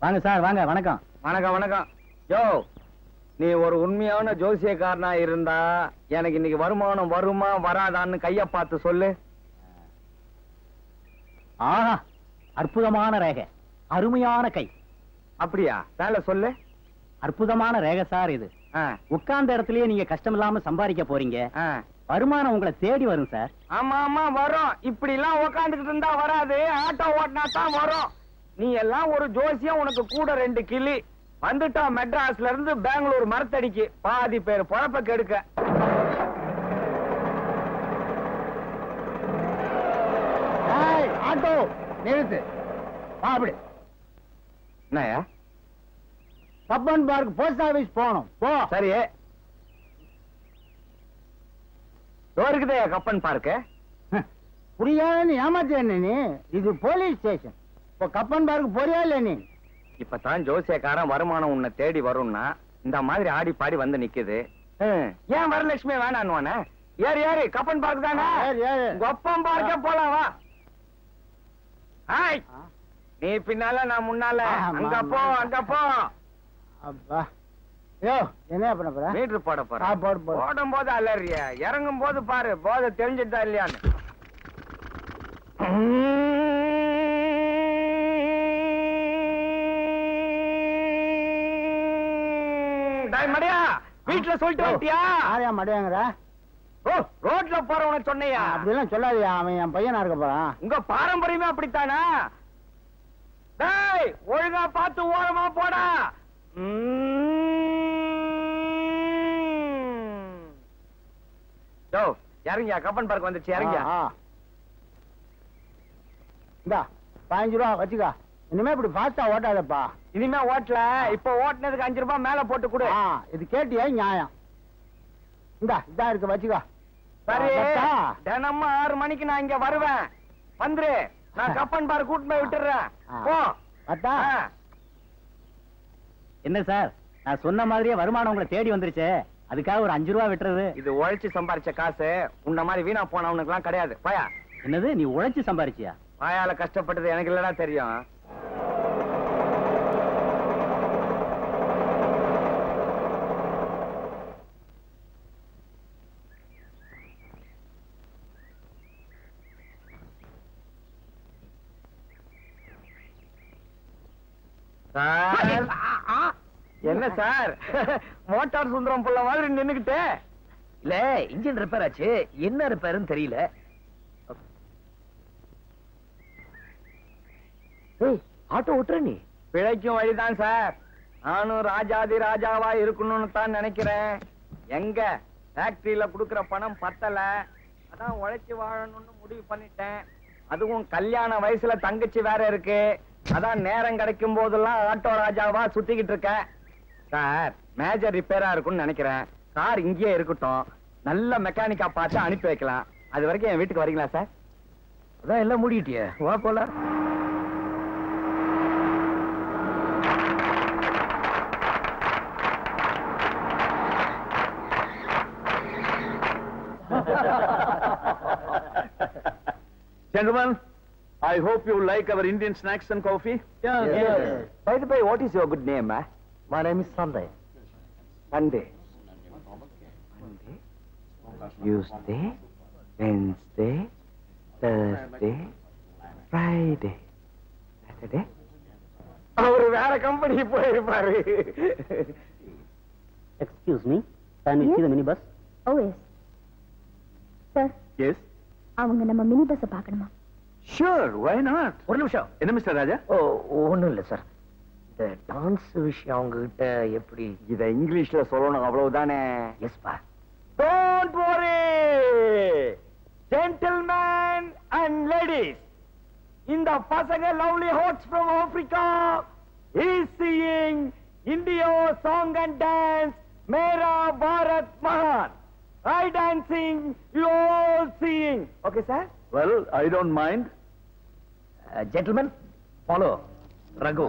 வாங்க சார், வாங்க. வணக்கம். வணக்கம் வணக்கம். யோ, நீ ஒரு உண்மையான ஜோசியக்காரனா இருந்தா எனக்கு இன்னைக்கு வருமானம் வருமா வராதான்னு கைய பார்த்து சொல்லு. ஆஹா, அற்புதமான ரேகை, அருமையான கை. அப்படியா? வேலை சொல்லு. அற்புதமான ரேகை சார் இது. உட்கார்ந்த இடத்துலயே நீங்க கஷ்டம் இல்லாம சம்பாதிக்க போறீங்க. வருமானம் உங்களை தேடி வரும் சார். ஆமா ஆமா வரும். இப்படி எல்லாம் உக்காந்துக்கிட்டு இருந்தா வராது, ஆட்டோ ஓட்டினா தான் வரும். நீ எல்லாம் ஒரு ஜோசியம், உனக்கு கூட 2 கிளி. வந்துட்டா மெட்ராஸ்ல இருந்து பெங்களூர் மரத்தடிக்கு பாதி பேர் பொழப்ப கெடுக்க. ஆட்டோ நிறுத்து. அப்படி என்னயா? கப்பன் பார்க் போஸ்ட் ஆபீஸ் போகணும். போ. சரி, இருக்குதே கப்பன் பார்க்கு. புரியாதுன்னு ஏமாத்த நீ. இது போலீஸ் ஸ்டேஷன். இப்போ கப்பன் பார்க் போறியா இல்ல நீ? இப்பதான் ஜோசியக்காரன் வருமானம் உன்னை தேடி வரும்னா இந்த மாதிரி ஆடி பாடி வந்து நிக்குது. ஏன் வரலட்சுமி வேணான்னு ஏறு ஏறு. கப்பன் பார்க் தானே, கொப்பன் பார்க்க போலாம் வா. நீ பின்னால நான் முன்னால. அங்க போ அங்க போ. அப்பா யோ, என்ன பண்ண போற? மீட்டர் போட போறேன். போடும் போது அலறிய, இறங்கும் போது பாரு போதை தெரிஞ்சுட்டா இல்லையான்னு. மடியா, வீட்டுல சொல்லிட்டு வந்துட்டியா? யாரையா மடியாங்கிற? ஓ, ரோட்ல போறவன சொன்னையா? அப்படிலாம் சொல்லாதியா, அவன் என் பையனா இருக்க போறான். உங்க பாரம்பரியமே அப்படித்தானா? டேய், ஒழுங்கா பார்த்து ஓரமா போடா. இறங்கியா, கப்பன் பார்க் வந்துச்சு, இறங்கியா. இந்தா 15 ரூபா வச்சுக்கா. இனிமே இப்படி ஃபாஸ்டா ஓட்டாதப்பா. இனிமே ஓட்டல, இப்ப ஓட்டுனதுக்கு 5 ரூபாய் மேல போட்டு கொடு. இது கேட்டியா நியாயம்? இந்தா இதா இருக்கு வச்சுக்கா. சரி, தினமும் 6 மணிக்கு நான் இங்க வருவேன். வந்துரு, நான் கப்பன் பார்க் கூட்டு போய் விட்டுறேன். போ. என்ன சார், நான் சொன்ன மாதிரியே வருமானம் உங்களை தேடி வந்துருச்சு. அதுக்காக ஒரு 5 ரூபா விட்டுறது. இது உழைச்சு சம்பாரிச்ச காசு, உன்ன மாதிரி வீணா போனவனுக்கு எல்லாம் கிடையாது. பாயா. என்னது, நீ உழைச்சு சம்பாரிச்சியா? பாயால கஷ்டப்பட்டது எனக்கு இல்லடா தெரியும். என்ன சார், மோட்டார் சுந்தரம் புள்ள மாதிரி நின்னுகிட்டே? இல்ல, இன்ஜின் ரிப்பேர் ஆச்சு. என்ன ரிப்பேர்னு தெரியல. ஆட்டோ ஓட்டுற நீ? பிழைக்கும் வழிதான் சார். நானும் ராஜாதி ராஜாவா இருக்கணும்னு தான் நினைக்கிறேன். எங்க ஃபேக்டரியில குடுக்கற பணம் பத்தல, அதான் உழைச்சு வாழணும்னு முடிவு பண்ணிட்டேன். அதுவும் கல்யாண வயசுல தங்கச்சி வேற இருக்கு. அதான் நேரம் கிடைக்கும் போதெல்லாம் ஆட்டோ ராஜாவா சுத்திக்கிட்டு இருக்கேன். சார், மேஜர் ரிப்பேரா இருக்கும்னு நினைக்கிறேன். கார் இங்கேயே இருக்கட்டும், நல்ல மெக்கானிக்கா பார்த்து அனுப்பி வைக்கலாம். அது வரைக்கும் என் வீட்டுக்கு வரீங்களா சார்? அதான் எல்லாம் மூடிட்டிய. வா போல. Gentlemen, I hope you like our Indian snacks and coffee. Yes. By the way, what is your good name? My name is Sunday. Sunday. Monday, Tuesday, Wednesday, Thursday, Friday, Saturday. அவரு வேற company போயிருப்பாரு. Excuse me, can we see the minibus? Oh yes. Sir. Yes. அவங்க நம்ம mini bus பார்க்கணுமா? Sure, why not? ஒரு நிமிஷம். என்ன mister ராஜா? ஒண்ணும் இல்ல சார். இந்த டான்ஸ் விஷயம் அவங்க கிட்ட எப்படி? இத இங்கிலீஷ்ல சொல்லணும், அவ்வளவுதானே. எஸ் பா. Don't worry, gentlemen and ladies. இந்த பசங்க lovely hearts from Africa is singing India song and dance Mera Bharat Mahan. I dancing, you all singing. Okay, sir? Well, I don't mind. Gentlemen, follow Raghu.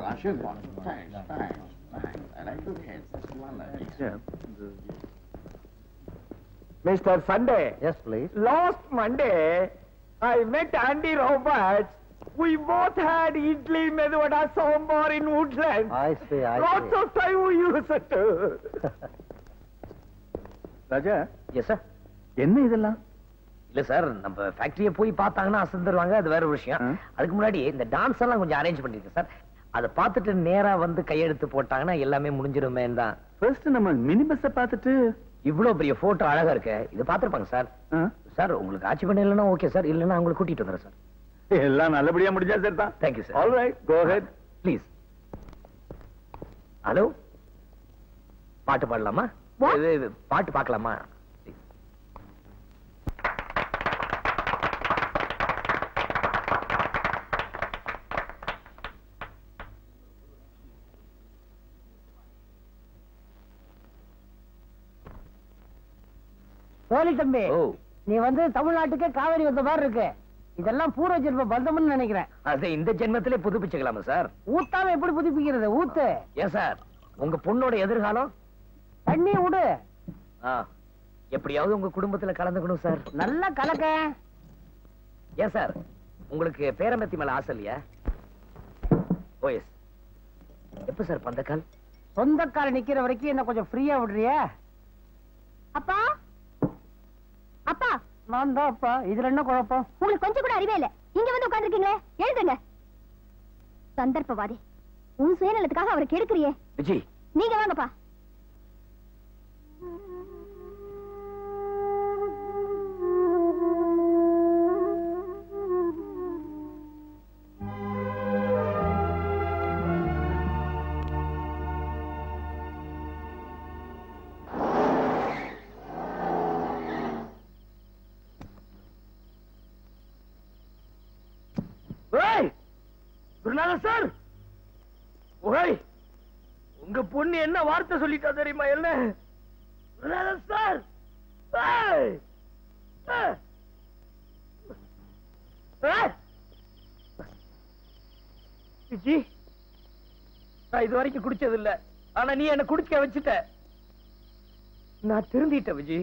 Mr. Sunday. Yes, please. Last Monday, I met Andy Roberts We both had idli, medu vada, sambar in Woodland. I see. Lots of time we used it. Raja yes sir. என்ன இதெல்லாம்? இல்ல sir, நம்ம ஃபேக்டரியை போய் பார்த்தாங்கன்னா அசந்துருவாங்க, அது வேற ஒரு விஷயம். அதுக்கு முன்னாடி இந்த டான்ஸ் எல்லாம் கொஞ்சம் அரேஞ்ச் பண்ணிருக்கேன் சார். அதை பார்த்துட்டு நேரா வந்து கையெழுத்து போட்டாங்கன்னா எல்லாமே முடிஞ்சிருமே தான். ஃபர்ஸ்ட் நம்ம மினி பஸ்ஸ பார்த்துட்டு இவ்வளவு பெரிய போட்டோ அழகா இருக்கு, இதை பார்த்திருப்பாங்க சார். சார் உங்களுக்கு ஆட்சி பண்ண இல்லைன்னா ஓகே சார், இல்லைன்னா அவங்களை கூட்டிட்டு வந்துடுறேன் சார். எல்லாம் நல்லபடியா முடிஞ்சா சார் தான். Thank you sir. All right, go ahead please. Hello, பாட்டு பாடலாமா? What? இது பாட்டு பார்க்கலாமா? Please. போலி தம்பி, ஓ, நீ வந்து தமிழ்நாட்டுக்கே காவேரி வந்த மாதிரி இருக்கு. இதெல்லாம் பூர்வ ஜென்ம பந்தம்னு நினைக்கிறேன். அது இந்த ஜென்மத்திலே புதுப்பிச்சுக்கலாமா சார்? ஊத்தாம எப்படி புதுப்பிக்கிறது? ஊத்து. ஏன் சார், உங்க பொண்ணோட எதிர்காலம்? தண்ணி விடு. ஆ, எப்படியாவது உங்க குடும்பத்துல கலந்துக்கணும் சார். நல்லா கலக்க. ஏன் சார், உங்களுக்கு பேரம்பத்தி மேல ஆசை இல்லையா? ஓஎஸ். எப்ப சார் பந்தக்கால்? சொந்தக்கார நிக்கிற வரைக்கும் என்ன கொஞ்சம் ஃப்ரீயா விடுறியா? அப்பா அப்பா, நான் தான் அப்பா. இதுல என்ன குழப்பம்? உங்களுக்கு கொஞ்சம் கூட அறிவே இல்ல. இங்க வந்து உட்கார்ந்திருக்கீங்களே, எழுதுங்க. சந்தர்ப்பவாதி, உன் சுயநலத்துக்காக அவரை கெடுக்கிறியே. விஜய், நீங்க வாங்கப்பா. ஓய் குருநாதர் சார், ஓய் உங்க பொண்ணு என்ன வார்த்தை சொல்லிட்டா தெரியுமா? என்ன குருநாதர் சார்? ஓய் விஜி, நான் இது வரைக்கும் குடிச்சது இல்ல, ஆனா நீ என்ன குடிக்க வச்சுட்ட. நான் திருந்திட்டேன் விஜி.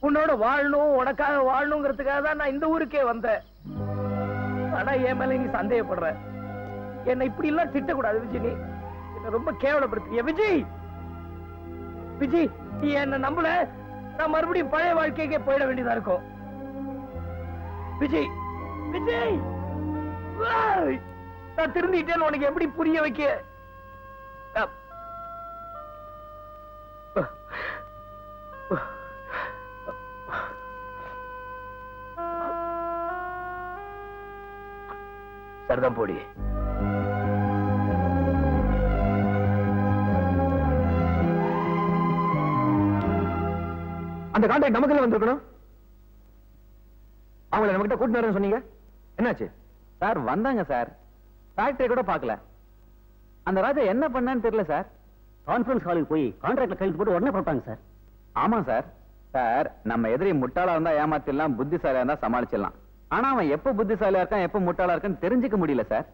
உன்னோட வாழணும், உனக்காக வாழணுங்கிறதுக்காக தான் நான் இந்த ஊருக்கே வந்தேன். ஆனா என் மேல நீ சந்தேகப்படுற. என்ன இப்படி எல்லாம் திட்டக்கூடாது விஜய். நீ என்ன ரொம்ப கேவலப்படுத்திய விஜய். விஜய், நீ என்ன நம்பல, நான் மறுபடியும் பழைய வாழ்க்கைக்கே போயிட வேண்டியதா இருக்கும். விஜய், விஜய், ஓய், நான் திருந்திட்டேன்னு உனக்கு எப்படி புரிய வைக்க? சரிதான் போடி. அந்த கான்ட்ராக்ட் நமக்கு வந்திருக்கணும். அவங்கள நம்ம கிட்ட கூட்டிட்டு வரேன்னு சொன்னீங்க, என்னாச்சு? சார் வந்தாங்க சார், ஃபேக்டரி கூட பார்க்கல. அந்த ராஜா என்ன பண்ணான்னு தெரியல சார். கான்ஃபரன்ஸ் ஹாலுக்கு போய் கான்ட்ராக்ட்ல கையெழுத்து போட்டு உடனே போட்டாங்க சார். ஆமா சார். சார், நம்ம எதிரி முட்டாளா இருந்தா ஏமாத்திடலாம், புத்திசாலியா இருந்தா சமாளிச்சிடலாம். ஆனா அவன் எப்ப புத்திசாலியா இருக்கான் எப்ப முட்டாளா இருக்கான்னு தெரிஞ்சுக்க முடியல சார்.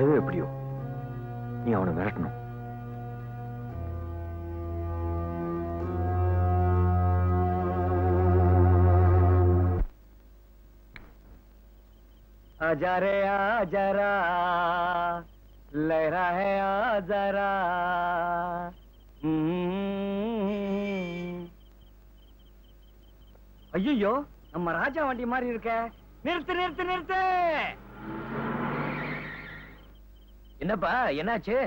எது எப்படியோ நீ அவனை மிரட்டணும். आजा रे आजा रा, लहरा है आजा रा. ஐயோ, நம்ம ராஜா வண்டி மாதிரி இருக்க. நிறுத்து நிறுத்து நிறுத்து. என்னப்பா, என்னாச்சு?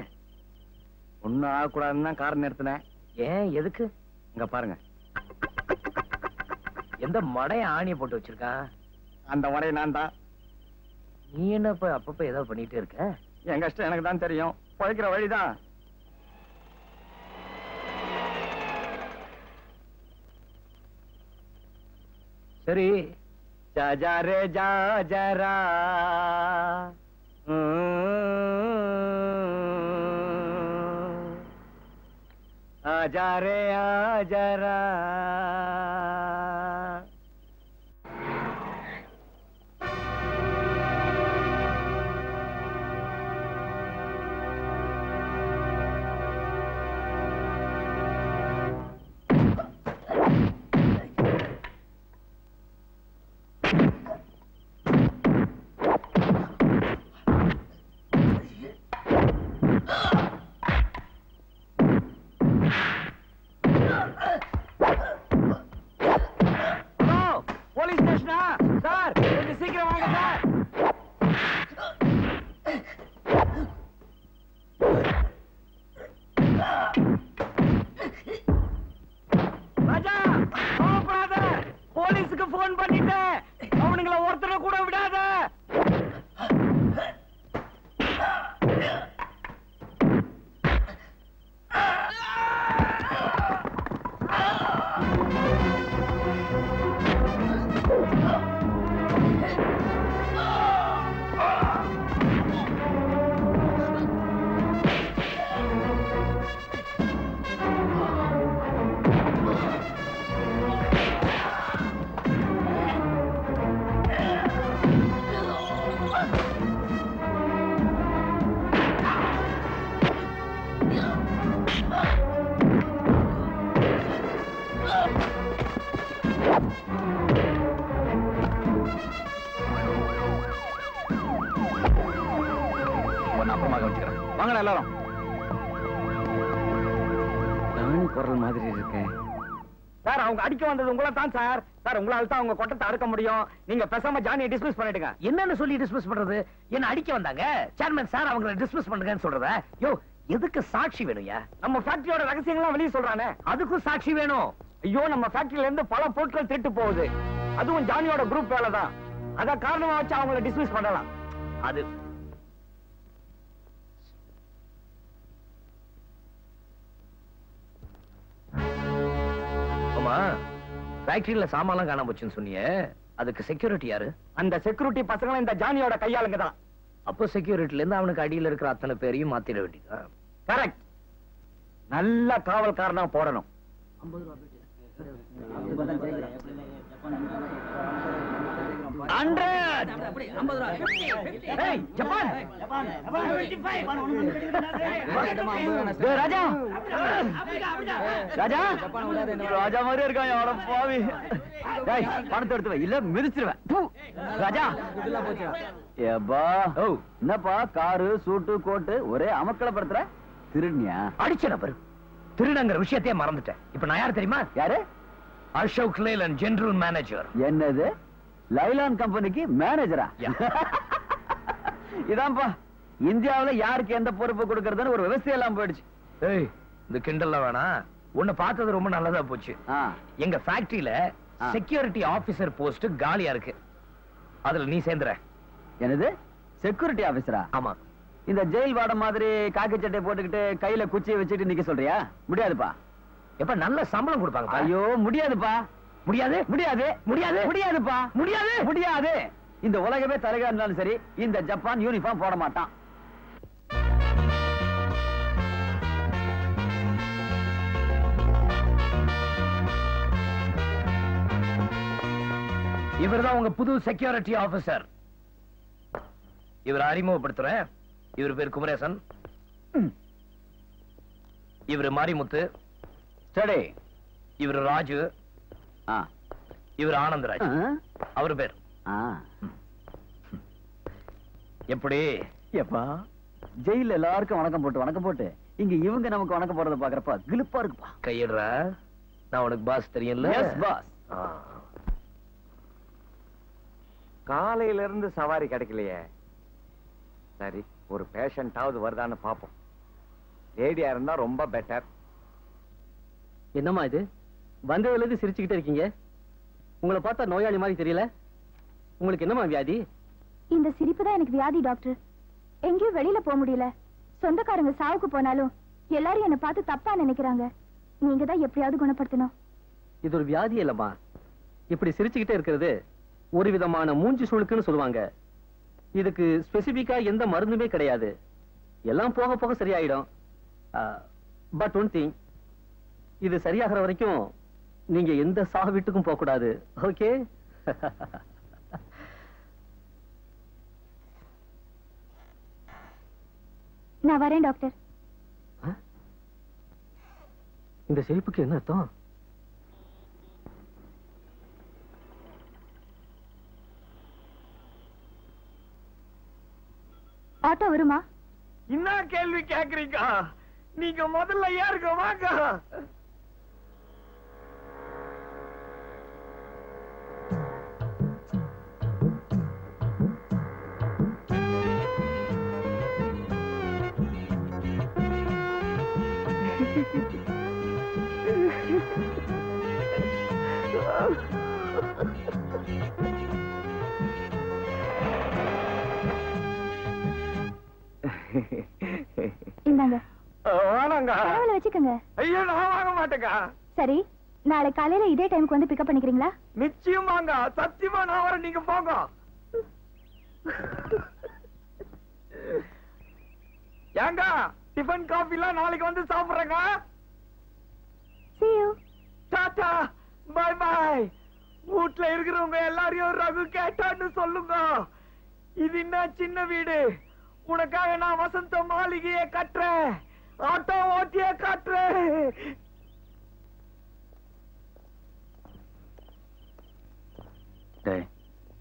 ஒன்னும் ஆகக்கூடாதுன்னு தான் கார் நிறுத்தினேன். ஏன், எதுக்கு? இங்க பாருங்க, எந்த மடைய ஆணியை போட்டு வச்சிருக்கான்? அந்த வரையை நான் தான். நீ என்னப்பா அப்பப்ப ஏதாவது பண்ணிட்டே இருக்க? என் கஷ்டம் எனக்கு தான் தெரியும், பழைக்கிற வழிதான். சரி, जा रे जा जरा, आजा रे आ जरा. போலீஸ் ஸ்டேஷனா சார்? கொஞ்சம் சீக்கிரம் வாங்க சார். ராஜா, கோபப்படாத. போலீஸுக்கு போன் பண்ணிட்டேன். அவனுங்களை ஒருத்தரை கூட விடாத. உன்னை அப்புறமா கவனிச்சுக்கிறேன். வாங்கடா எல்லாரும். ராணி குரல் மாதிரி இருக்கேன் சார். அவங்க அடிக்க வந்தது உங்களை தான் சார். சார், உங்களால தான் அவங்க கொட்டத்தை அறுக்க முடியும். நீங்க பேசாம ஜானியை டிஸ்மிஸ் பண்ணிடுங்க. என்னன்னு சொல்லி டிஸ்மிஸ் பண்றது? என்ன அடிக்க வந்தாங்க? சேர்மன் சார் அவங்களை டிஸ்மிஸ் பண்ணுங்கன்னு சொல்றத? யோ, எதுக்கு சாட்சி வேணும்யா? நம்ம ஃபேக்டரியோட ரகசியங்கள்லாம் வெளியே சொல்றானே, அதுக்கும் சாட்சி வேணும். ஐயோ, நம்ம ஃபேக்டரியில இருந்து பல பொருட்கள் திருட்டு போகுது. அதுவும் ஜானியோட குரூப் வேலை தான். அத காரணமா வச்சு அவங்கள டிஸ்மிஸ் பண்ணலாம். அது ஆமா, ஃபேக்டரியில சாமான்லாம் காணாம போச்சுன்னு சொன்னீங்க. அதுக்கு செக்யூரிட்டி யாரு? அந்த செக்யூரிட்டி பசங்களும் இந்த ஜானியோட கையாளுங்க தான். அப்போ செக்யூரிட்டில இருந்து அவனுக்கு அடியில இருக்கிற அத்தனை பேரையும் மாத்திட வேண்டியதா? கரெக்ட். நல்ல காவல்காரனா போடணும். ராஜா ராஜா ராஜா மாதிரி இருக்கான். அவட பாவி. பணத்தை எடுத்து வை, இல்ல மிதிச்சிருவேன். ராஜா ஏப்பா, என்னப்பா காரு சூட்டு கோட்டு ஒரே அமக்கலப்படுத்துற? திருடியா? அடிச்ச நபர் திருடங்கிற விஷயத்தையே மறந்துட்டேன். இப்ப நான் யார் தெரியுமா? யாரு? Ashok Leyland, general manager. என்னது, லைலான் கம்பெனிக்கு மேனேஜரா? இதான்ப்பா, இந்தியாவுல யாருக்கு எந்த பொறுப்பு கொடுக்கறதுன்னு ஒரு விவசாயம் எல்லாம் போயிடுச்சு. ஏய், இந்த கிண்டல்லாம் வேணாம். உன்னை பார்த்தது ரொம்ப நல்லதா போச்சு. எங்க ஃபேக்டரியில செக்யூரிட்டி ஆபீசர் போஸ்ட் காலியா இருக்கு. அதுல நீ சேர்ந்துற. என்னது, செக்யூரிட்டி ஆபீசரா? ஆமா. இந்த ஜெயில் வாட மாதிரி காக்கி சட்டை போட்டுக்கிட்டு கையில குச்சியை வச்சுட்டு நிக்க சொல்றியா? முடியாதுப்பா. எப்ப நல்ல சம்பளம் கொடுப்பாங்க? ஐயோ முடியாதுப்பா. முடியாது, முடியாது, முடியாது, முடியாதுப்பா. முடியாது, முடியாது. இந்த உலகமே தலைகா இருந்தாலும் சரி, இந்த ஜப்பான் யூனிஃபார்ம் போட மாட்டான். இவர்தான் உங்க புது செக்யூரிட்டி ஆபீசர். இவர் அறிமுகப்படுத்துறேன். இவர் பேர் குமரேசன். இவர் மாரிமுத்து. ஸ்டடி. இவர் ராஜு. இவர் ஆனந்தராஜ். அவர் பேர். எப்படி? எப்பா, ஜெயில எல்லாருக்கும் வணக்கம் போட்டு இங்க இவங்க நமக்கு வணக்கம் போடுறத பாக்குறப்ப கிளிப்பா இருக்குப்பா. கையிடுறா. நான் உனக்கு பாஸ் தெரியும்ல? பாஸ். காலையில இருந்து சவாரி கிடைக்கலையே. சரி, ஒரு பேஷண்டாவது வருதான்னு பாப்போம். லேடியா இருந்தா ரொம்ப பெட்டர். என்னம்மா இது, வந்ததுல இருந்து சிரிச்சுக்கிட்டே இருக்கீங்க? உங்களை பார்த்தா நோயாளி மாதிரி தெரியல. உங்களுக்கு என்னம்மா வியாதி? இந்த சிரிப்பு தான் எனக்கு வியாதி டாக்டர். எங்கேயும் வெளியில போக முடியல. சொந்தக்காரங்க சாவுக்கு போனாலும் எல்லாரும் என்ன பார்த்து தப்பா நினைக்கிறாங்க. நீங்க தான் எப்படியாவது குணப்படுத்தணும். இது ஒரு வியாதி இல்லம்மா. இப்படி சிரிச்சுக்கிட்டே இருக்கிறது ஒரு விதமான மூஞ்சி சுளுக்குன்னு சொல்லுவாங்க. இதுக்கு ஸ்பெசிபிக்கா எந்த மருந்துமே கிடையாது. எல்லாம் போக போக சரியாயிடும். பட் ஒன் திங், இது சரியாகிற வரைக்கும் நீங்க எந்த சாகு வீட்டுக்கும் போக கூடாது. ஓகே? நான் வரேன் டாக்டர். இந்த சிரிப்புக்கு என்ன அர்த்தம்? ஆட்டோ வருமா? என்ன கேள்வி கேக்குறீங்க? நீங்க முதல்ல ஏறுங்க வாங்க. இந்தாங்க வேணாங்க. பரவாயில்ல வச்சுக்கோங்க. ஐயோ நான் வாங்க மாட்டேங்க. சரி, நாளை காலையில இதே டைமுக்கு வந்து பிக்கப் பண்ணிக்கிறீங்களா? நிச்சயமாங்க, சத்தியமா நான் வரேன், நீங்க போங்க. ஏங்க டிஃபன் காஃபி எல்லாம் நாளைக்கு வந்து சாப்பிடுறேங்க. See you. Tata bye bye. வீட்ல இருக்கிறவங்க எல்லாரையும் ரகு கேட்டான்னு சொல்லுங்க. இது என்ன சின்ன வீடு, உனக்காக நான் வசந்த மாளிகையை கட்டுறேன், ஆட்டோ ஓட்டிய காட்டுறேன். டேய்,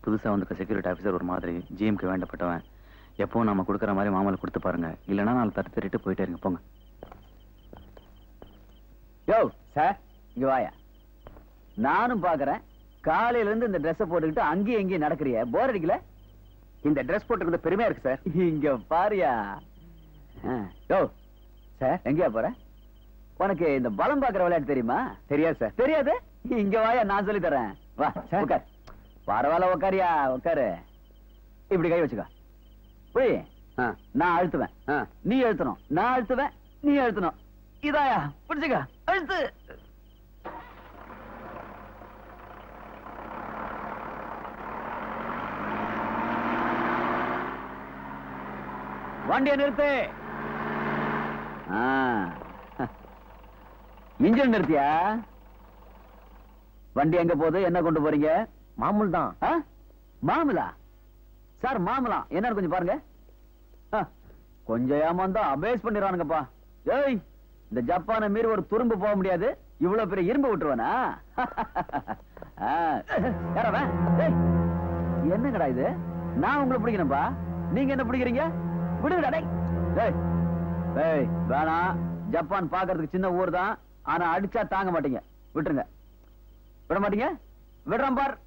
புதுசா வந்திருக்க செக்யூரிட்டி ஆபீசர் ஒரு மாதிரி ஜிஎம்க்கு வேண்டப்பட்டவன். எப்பவும் நாம கொடுக்குற மாதிரி மாமலை கொடுத்து பாருங்க, இல்லைன்னா நாலு தட்டு தட்டிட்டு போயிட்டே இருங்க. போங்க. யோ சார், இங்க வாயா. நானும் பாக்குறேன், காலையில இருந்து இந்த ட்ரெஸ் போட்டுக்கிட்டு அங்கேயும் எங்கேயும் நடக்கிறிய, போர் அடிக்கல? இந்த ட்ரெஸ் போட்டுக்கிறது பெருமையா இருக்கு சார். இங்க பாரியா. யோ சார், எங்கேயா போற? உனக்கு இந்த பலம் பாக்குற விளையாட்டு தெரியுமா? தெரியாது சார். தெரியாது? இங்க வாயா, நான் சொல்லி தரேன். வா உட்கார். பரவாயில்ல, உட்காரியா, உட்காரு. இப்படி கை வச்சுக்கோ. புரி, நான் அழுத்துவேன், நீ அழுத்தணும். நான் அழுத்துவேன், நீ அழுத்தணும். இதாயா, பிடிச்சுக்க, அழுத்து. வண்டியை நிறுத்து. இன்ஜின் நிறுத்தியா? வண்டி எங்க போகுது, என்ன கொண்டு போறீங்க? மாமூல் தான். மாமலா சார்? மாமலா என்னன்னு கொஞ்சம் பாருங்க. கொஞ்சம் ஏமாந்தா அபேஸ் பண்ணிடுறானுங்கப்பா. ஏய், இந்த ஜப்பானை மீறி ஒரு துரும்பு போக முடியாது, இவ்வளவு பெரிய இரும்பு விட்டுருவானா? என்னங்கடா இது? நான் உங்களை பிடிக்கணும்பா, நீங்க என்ன பிடிக்கிறீங்க? விடுங்கடா. டேய் வேணாம். ஜப்பான் பாக்குறதுக்கு சின்ன ஊர் தான், ஆனா அடிச்சா தாங்க மாட்டீங்க. விட்டுருங்க. விட மாட்டீங்க? விடுறேன் பார்.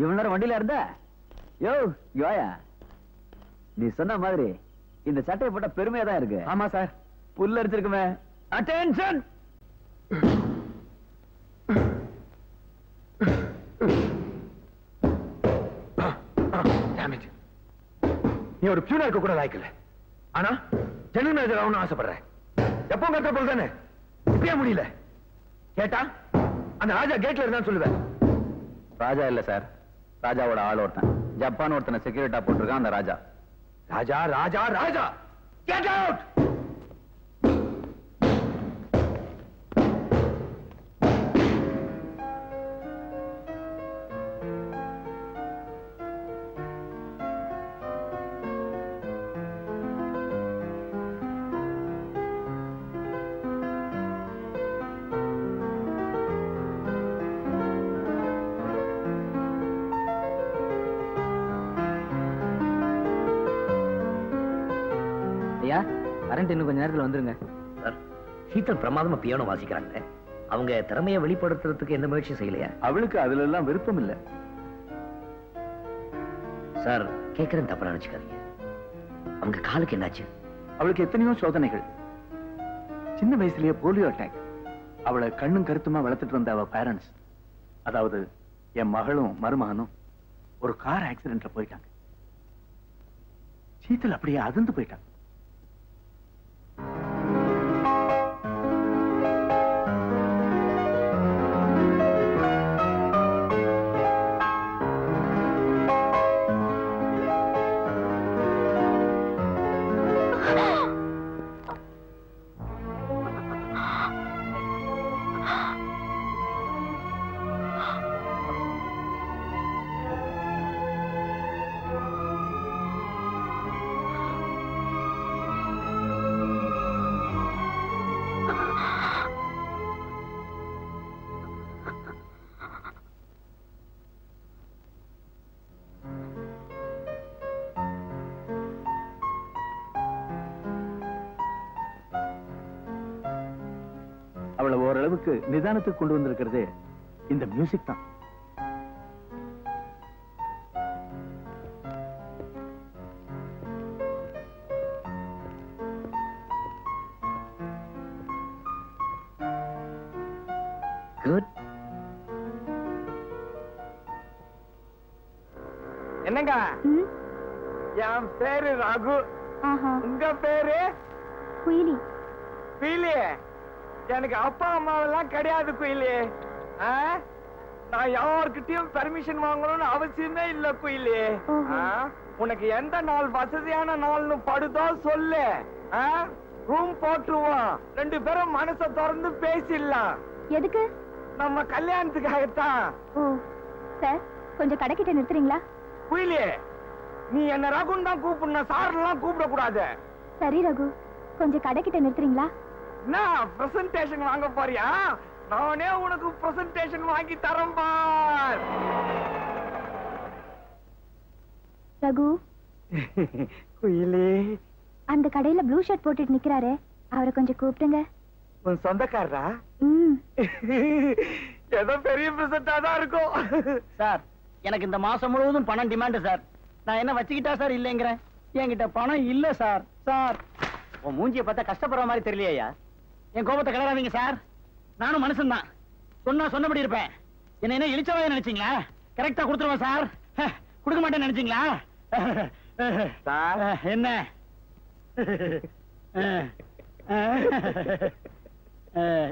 இவ்வளவு நேரம் வண்டியில இருந்த? யோ யோயா, நீ சொன்ன மாதிரி இந்த சட்டையை போட்ட பெருமையா தான் இருக்கு. ஆமா சார். புல்ல அடிச்சிருக்குமே. அட்டென்ஷன். நீ ஒரு பியூனா இருக்க கூட லாய்க்கல, ஆனா ஜெனரல் மேனேஜர் ஆகணும்னு ஆசைப்படுறேன். எப்போ கத்த போல் தானே, இப்பயே முடியல. கேட்டா அந்த ராஜா கேட்ல இருந்தான்னு சொல்லுவேன். ராஜா இல்ல சார், ராஜாவோட ஆள் ஒருத்தன். ஜப்பான் ஒருத்தனை செக்யூரிட்டா போட்டிருக்கான் அந்த ராஜா. Raja Raja Raja, get out. Current இன்னும் கொஞ்ச நேரத்துல வந்துருங்க. சார், சீதல் பிரமாதமா பியானோ வாசிக்கிறாங்க. அவங்க திறமையை வெளிப்படுத்துறதுக்கு எந்த முயற்சி செய்யலையா? அவளுக்கு அதுல எல்லாம் விருப்பம் இல்ல சார். கேட்கறேன், தப்பா நினைச்சுக்காதீங்க. அவங்க காலுக்கு என்னாச்சு? அவளுக்கு எத்தனையோ சோதனைகள். சின்ன வயசுலயே போலியோ அட்டாக். அவளை கண்ணும் கருத்துமா வளர்த்துட்டு வந்த அவ பேரண்ட்ஸ், அதாவது என் மகளும் மருமகனும் ஒரு கார் ஆக்சிடென்ட்ல போயிட்டாங்க. சீத்தல் அப்படியே அதிர்ந்து போயிட்டாங்க. அளவுக்கு நிதானத்துக்கு கொண்டு வந்திருக்கிறது இந்த மியூசிக் தான். குட். என்னங்க? ம், என் பேரு ரகு. ஆஹா, உங்க பேரு? குயிலி. குயிலி. எனக்கு அப்பா அம்மாவெல்லாம் கிடையாது குயிலி. ஆ? நான் யார்கிட்டயும் பெர்மிஷன் வாங்கணும்னு அவசியமே இல்ல குயிலி. ஓஹோ. ஆ? உனக்கு எந்த நாள் வசதியான நாள்னு படுதோ சொல்லு. ரூம் போட்டுருவோம். 2 பேரும் மனசை திறந்து பேசிடலாம். எதுக்கு? நம்ம கல்யாணத்துக்காகத்தான். ஓ, சார் கொஞ்சம் கடைக்கிட்ட நிறுத்துறீங்களா? குயிலி, நீ என்ன ரகுன்னு தான் கூப்பிடணும், சார்லாம் கூப்பிடக்கூடாது. சரி ரகு, கொஞ்சம் கடைக்கிட்ட நிறுத்துறீங்களா? என்ன பிரசன்டேஷன் வாங்க போறியா? நானே உனக்கு பிரசன்டேஷன் வாங்கி தரேன் பார். ரகு, குயிலி, அந்த கடையில ப்ளூ ஷர்ட் போட்டுட்டு நிக்கிறாரே, அவரை கொஞ்சம் கூப்பிடுங்க. உன் சொந்தக்காரரா? ம், ஏதோ பெரிய பிரசன்டா தான் இருக்கும். சார், எனக்கு இந்த மாசம் முழுவதும் பணம் டிமாண்ட் சார். நான் என்ன வச்சுக்கிட்டா சார் இல்லைங்கிறேன். என்கிட்ட பணம் இல்ல சார். சார், உன் மூஞ்சியை பார்த்தா கஷ்டப்படுற மாதிரி தெரியலையா? என் கோபத்தை கிளறாதீங்க சார். நானும் மனுஷன் தான். சொன்னபடி இருப்பேன். என்ன இழிச்சவாய நினைச்சீங்களா? கரெக்டா கொடுத்துருவேன் சார். கொடுக்க மாட்டேன்னு நினைச்சீங்களா? சார், என்ன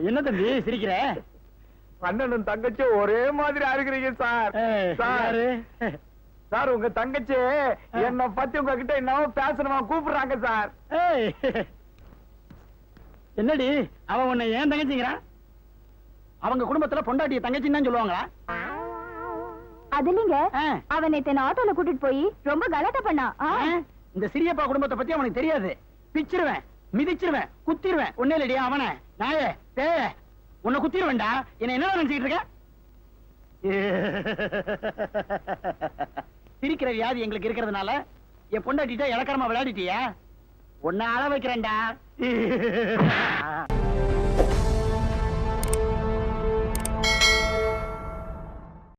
என்ன தம்பி சிரிக்கிற? அண்ணனும் தங்கச்சி ஒரே மாதிரி இருக்கிறீங்க சார். சார், சார், உங்க தங்கச்சி என்ன பத்தி உங்ககிட்ட என்னவோ பேசணுமா கூப்பிடுறாங்க சார். என்னடி அவன் உன்னை ஏன் தங்கச்சிங்கிறான்? அவங்க குடும்பத்துல பொண்டாட்டிய தங்கச்சின்னு தான் சொல்லுவாங்களா? அது இல்லைங்க, ஆ. அவன் நேத்து என்ன ஆட்டோல கூட்டிட்டு போய் ரொம்ப கலாட்டா பண்ணா. ஆ. இந்த சிறியப்பா குடும்பத்தை பத்தி அவனுக்கு தெரியாது. பிச்சிருவேன், மிதிச்சிருவேன், குத்திருவேன். ஒன்னே இல்லடியா அவனை நாயே பேய உன்னை குத்திருவேன்டா. என்ன என்ன நினைச்சுக்கிட்டு இருக்க? சிரிக்கிற வியாதி எங்களுக்கு இருக்கிறதுனால என் பொண்டாட்டிட்ட இலக்கரமா விளையாடிட்டியா? உன்னை அள வைக்கிறேன்டா.